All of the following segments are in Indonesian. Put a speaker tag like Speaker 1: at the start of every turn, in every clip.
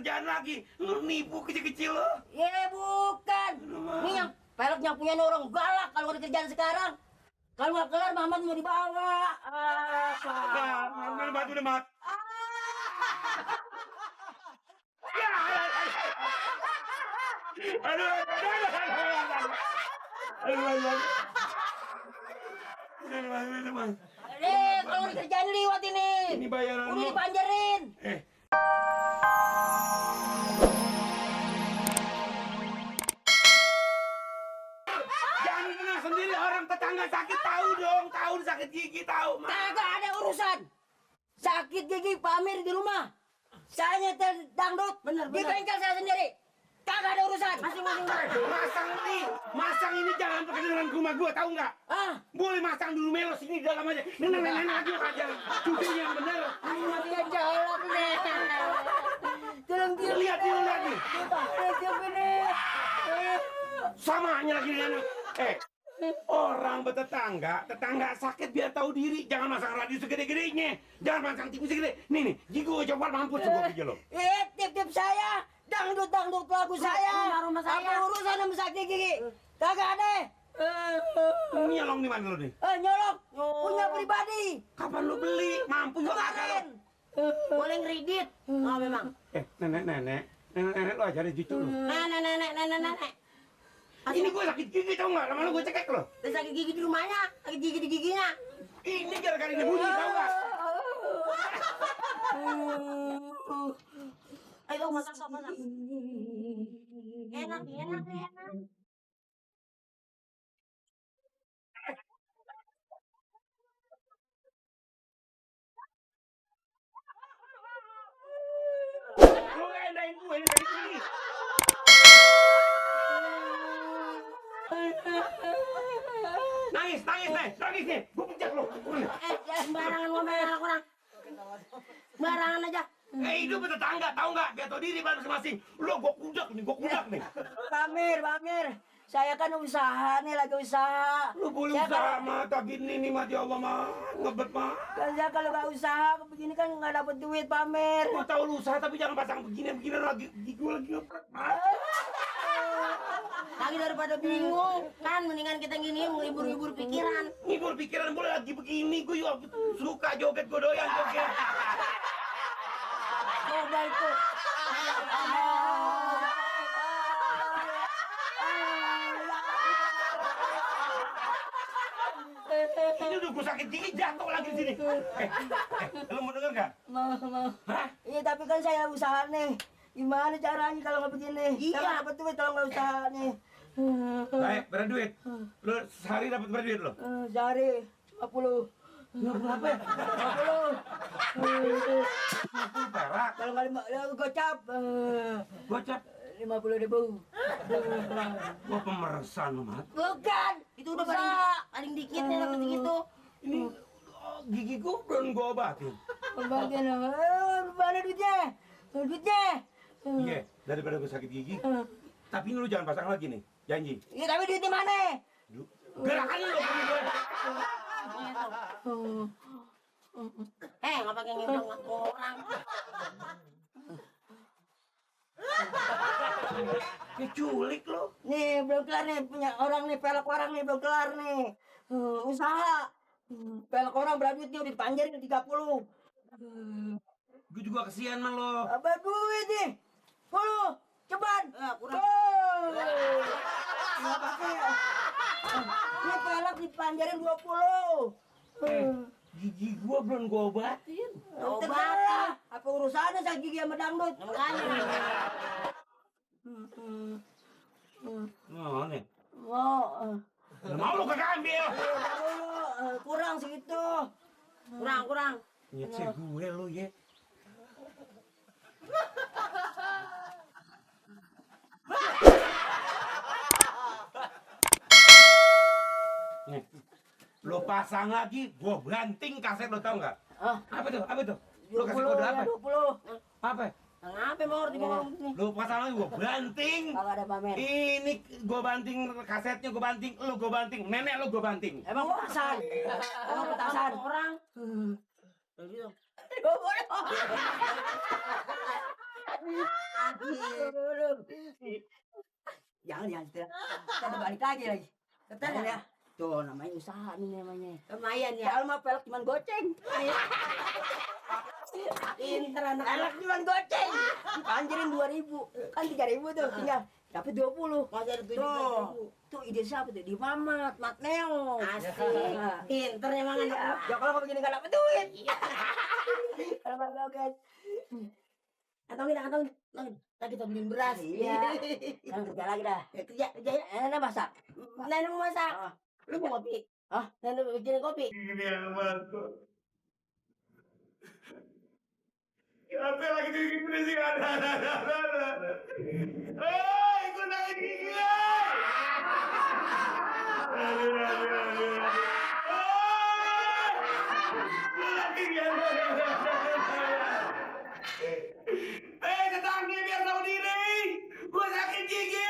Speaker 1: kerjaan lagi. Lu nipu kecil-kecil lo.
Speaker 2: Ya bukan. Ini yang peleknya punya orang galak kalau ada kerjaan sekarang. Kalau nggak kelar Mamat mau dibawa.
Speaker 1: Mana batu deh, Mat. Aduh.
Speaker 2: Kalau kerjaan liwat ini.
Speaker 1: Ini bayaran
Speaker 2: udah
Speaker 1: lo.
Speaker 2: dipanjerin.
Speaker 1: Jangan kenal sendiri, orang tetangga sakit tahu dong, tahu sakit gigi tahu.
Speaker 2: Kagak ada urusan. Sakit gigi pamer di rumah. Saya nyetel dangdut di bengkel saya sendiri. Kagak ada urusan.
Speaker 1: Masang ini jangan pakai dengan rumah gua, tahu nggak? Boleh masang dulu melos ini di dalam aja. Nenek aja aja. Cucinya yang bener.
Speaker 2: Dia jolok nih. Tolong dia
Speaker 1: Lihat nih. Samanya lagi dengan orang tetangga sakit biar tahu diri. Jangan masang radio segede-gedenya. Jangan masang TV segede. Nih, gigi gua coba mampus gua gigi lo.
Speaker 2: Tip saya. Dangdut lagu saya. Rumah saya. Apa urusan sama sakit gigi? Kagak ada.
Speaker 1: Nyolong di mana lo nih?
Speaker 2: Nyolong. Punya pribadi.
Speaker 1: Kapan lo beli? Mampu gua kagak lo.
Speaker 2: Boleh ngeridit. Memang.
Speaker 1: Nenek lo ajarin cucu lo.
Speaker 2: Nenek.
Speaker 1: Ini gue sakit gigi tau nggak? Lama-lama gue cekek lo.
Speaker 2: Sakit gigi di rumahnya, sakit gigi di giginya.
Speaker 1: Ini gara-gara ini bunyi tau nggak?
Speaker 2: Ayo masak sama masak. Enak.
Speaker 1: Lu endain gue ini dari sini. Nangis nih. Gue pijak lo.
Speaker 2: Sembarangan ngomong orang. Sembarangan aja.
Speaker 1: Hidup tetangga, tahu nggak? Biar tahu diri masing-masing. Lo gue kudak nih.
Speaker 2: Pamer. Saya kan usaha nih, lagi usaha.
Speaker 1: Lo boleh usaha mata gini nih, mati Allah mah. Ngebet mah.
Speaker 2: Kerja kalau nggak usaha begini kan nggak dapet duit, Pamer.
Speaker 1: Gue tahu lu usaha tapi jangan pasang begini lagi. Gue lagi ngebet mah.
Speaker 2: Lagi daripada bingung kan, mendingan kita gini ngibur pikiran.
Speaker 1: Ngibur pikiran boleh lagi begini. Gue juga suka joget, gue doyan joget.
Speaker 2: Coba itu.
Speaker 1: Ini udah gue sakit gigi jatuh lagi di sini. Lo mau denger nggak?
Speaker 2: Mau.
Speaker 1: Hah?
Speaker 2: Iya tapi kan saya usaha nih. Gimana caranya kalau nggak begini?
Speaker 1: Iya.
Speaker 2: Saya dapat duit kalau nggak usaha nih.
Speaker 1: Baik, berapa duit? Lo sehari dapat berapa duit lo?
Speaker 2: Sehari 50.
Speaker 1: 50 apa ya?
Speaker 2: 50
Speaker 1: perak.
Speaker 2: Kalau nggak gocap.
Speaker 1: Gocap
Speaker 2: 50.000.
Speaker 1: Gua pemeresan lo, Mat.
Speaker 2: Bukan, itu udah paling dikit nih dapat segitu.
Speaker 1: Ini gigi gua belum gua obatin.
Speaker 2: Bagian mana duitnya?
Speaker 1: Iya, daripada gua sakit gigi. Tapi ini lu jangan pasang lagi nih, janji.
Speaker 2: Iya, tapi duitnya mana?
Speaker 1: Gerakan lu gua.
Speaker 2: Nggak pakai ngimbang orang.
Speaker 1: Culik lo.
Speaker 2: Nih belum kelar nih, punya orang nih, pelek orang nih belum kelar nih. Usaha. Pelek orang berapa duitnya udah dipanjarin 30.
Speaker 1: Gue juga kesian sama lo.
Speaker 2: Apa duit nih? 10. Ceban. Kurang. Nggak pakai. Ini pelek dipanjarin 20.
Speaker 1: Gigi gua belum gua obatin.
Speaker 2: Obat. Apa urusannya sama gigi sama dangdut? Makanya.
Speaker 1: Mau nih.
Speaker 2: Mau
Speaker 1: lu kagak ambil.
Speaker 2: Kurang segitu. Kurang.
Speaker 1: Nyetse gue lu ya. Nih, lo pasang lagi, gua banting kaset lo tau nggak? Apa tuh? Lo kasih kode apa?
Speaker 2: 20.
Speaker 1: Apa?
Speaker 2: Ngapain mau di bawah ini?
Speaker 1: Lo pasang lagi, gua banting.
Speaker 2: Kagak ada pamer.
Speaker 1: Ini gua banting kasetnya, gua banting, lo gua banting, nenek lo gua banting.
Speaker 2: Emang petasan? Emang petasan? Orang. Jangan setel. Kita balik lagi. Setel ya. Tuh namanya usaha nih namanya. Lumayan ya. Kalau mah pelek cuma goceng. Pinter anak pelek cuma goceng. Anjirin 2.000. Kan 3.000 tuh tinggal dapat 20. Masih ada 7.000. Tuh ide siapa tuh? Di Mamat, Mat Neo. Asik. Pinter emang anak. Ya kalau begini enggak dapat duit. Kalau enggak guys. Kantongin. Ntar kita beliin beras. Iya. Sekarang kerja lagi dah. Kerja ya. Nenek masak. Nenek mau masak. Lu mau kopi? Hah? Nenek bikin kopi.
Speaker 1: Ini yang masuk. Kenapa lagi gini sih? Ada. Ikut lagi gila. Tetangga biar tahu diri. Gua sakit gigi.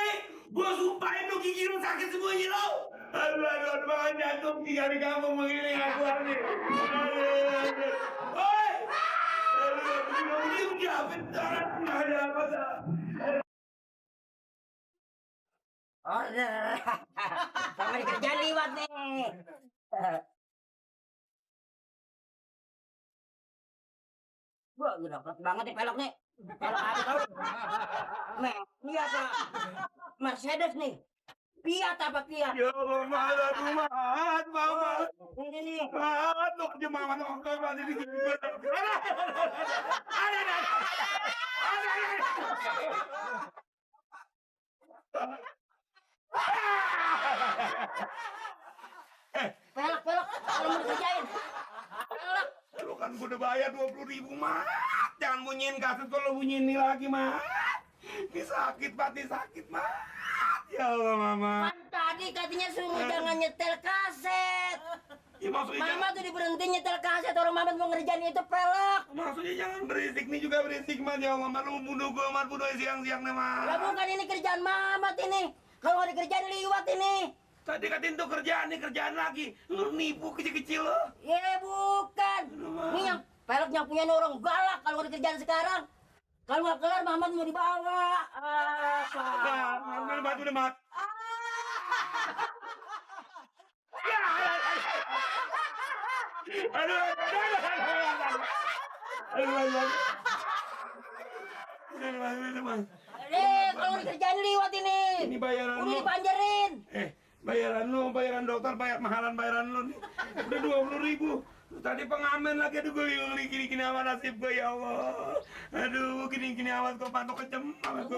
Speaker 1: Gua sumpahin tuh gigi lu sakit semuanya lo. Aduh, makan jantung tinggal di kampung begini aku nih. Oi! Aduh, dia bentar. Ada apa dah?
Speaker 2: Order. Sama di kerjaan liwat nih. Wah, udah dapat banget nih pelok nih. Pelok apa tau? Nih, lihat Pak. Mercedes nih. Fiat apa Fiat?
Speaker 1: Ya Allah, mahat, mama.
Speaker 2: Ini nih.
Speaker 1: Mahat, lu kerja mama nongkrong masih di gigi gue. Ada.
Speaker 2: Pelok. Kalau mau dikerjain. Pelok.
Speaker 1: Lu kan gue udah bayar 20.000, Mat. Jangan bunyiin kaset kalau bunyiin ini lagi, Mat. Ini sakit, Mat. Ya Allah, Mama.
Speaker 2: Kan tadi katanya suruh jangan nyetel kaset.
Speaker 1: Ya, maksudnya
Speaker 2: Mama tuh diberhenti nyetel kaset, orang Mama mau ngerjain itu pelok.
Speaker 1: maksudnya jangan berisik, nih juga berisik, Mat. Ya Allah, Mat. Lu bunuh gue, Mat. Bunuh siang-siang nih, Mat.
Speaker 2: Lah bukan ini kerjaan Mamat ini. Kalau nggak dikerjain liwat ini.
Speaker 1: Tadi katain tuh kerjaan lagi. Lu nipu kecil-kecil lo.
Speaker 2: Ya bukan. Ini yang peloknya punya orang galak kalau nggak dikerjain sekarang. Kalau nggak kelar Mamat mau dibawa.
Speaker 1: Mana batu deh, Mat. Aduh.
Speaker 2: Kalau dikerjain liwat ini.
Speaker 1: Ini bayaran
Speaker 2: Udah
Speaker 1: lu.
Speaker 2: dipanjerin.
Speaker 1: Bayaran dokter, mahalan bayaran lu nih. Udah 20.000. Tadi pengamen lagi, aduh gue gini amat nasib gue, ya Allah. Aduh, gini amat gue pantok kejem. Amat gue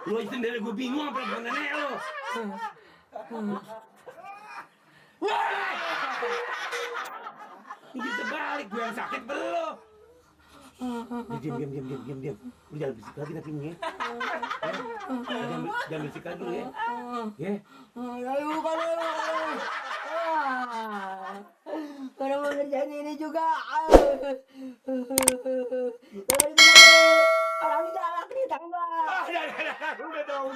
Speaker 1: lu aja sendiri gue bingung apa bukan nenek lo. Ini bisa balik, gue yang sakit belum. Diam. Lu jangan berisik lagi tapi ini ya. Jangan berisik lagi dulu ya. Ya.
Speaker 2: Ayo kalau kalau mau ngerjain ini juga. Orang ini galak nih tambah.
Speaker 1: Udah dong.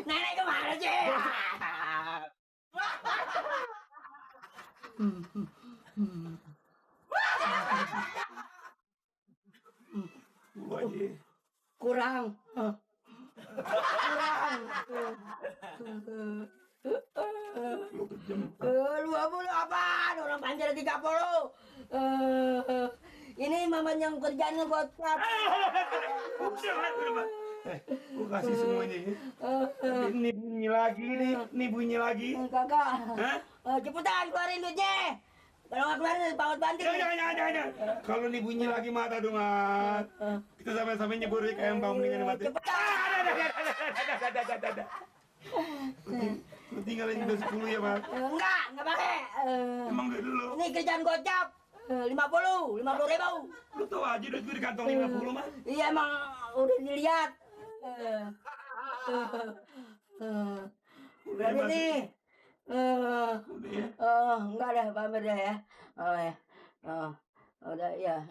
Speaker 2: Nenek kemana sih? Kurang. Lu apaan? Orang panjar 30. Ini Maman yang kerjanya gocap.
Speaker 1: Gue kasih semuanya ya. Ini bunyi lagi.
Speaker 2: Kakak.
Speaker 1: Hah?
Speaker 2: Cepetan keluarin duitnya. Kalau nggak keluarin paut banting.
Speaker 1: Jangan. Kalau nih bunyi lagi mata tuh, Mat. Kita sampai nyebur kayak yang bangun dengan mati. Ada. Lu tinggalin juga 10 ya, Mat.
Speaker 2: Enggak pakai.
Speaker 1: Emang gue dulu.
Speaker 2: Ini kerjaan gocap. 50 ribu.
Speaker 1: Lu tahu aja duit gue di kantong 50, Mat.
Speaker 2: Iya emang udah dilihat. Berarti nih. Enggak ada pamer dah ya. Oh ya. Udah ya.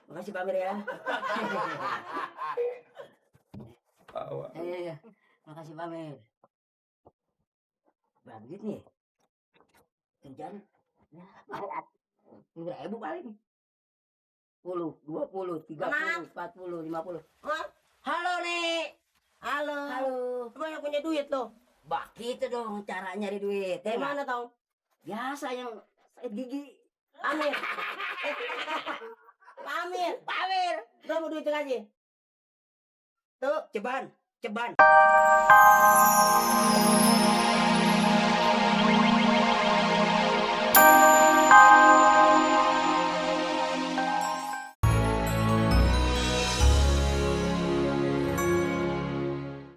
Speaker 2: Makasih Pak Amir ya.
Speaker 1: Bawa.
Speaker 2: Iya. Makasih Pak Amir. Berapa duit nih? Kerjaan. Ya, 1.000 paling. 10, 20, 30, 40, 50. Halo, Nek. Halo. Emang punya duit tuh? Bah, gitu dong cara nyari duit. Dari mana tau? Biasa yang sakit gigi. Amir. Pak Amir. Berapa duit lagi? Tuh, ceban.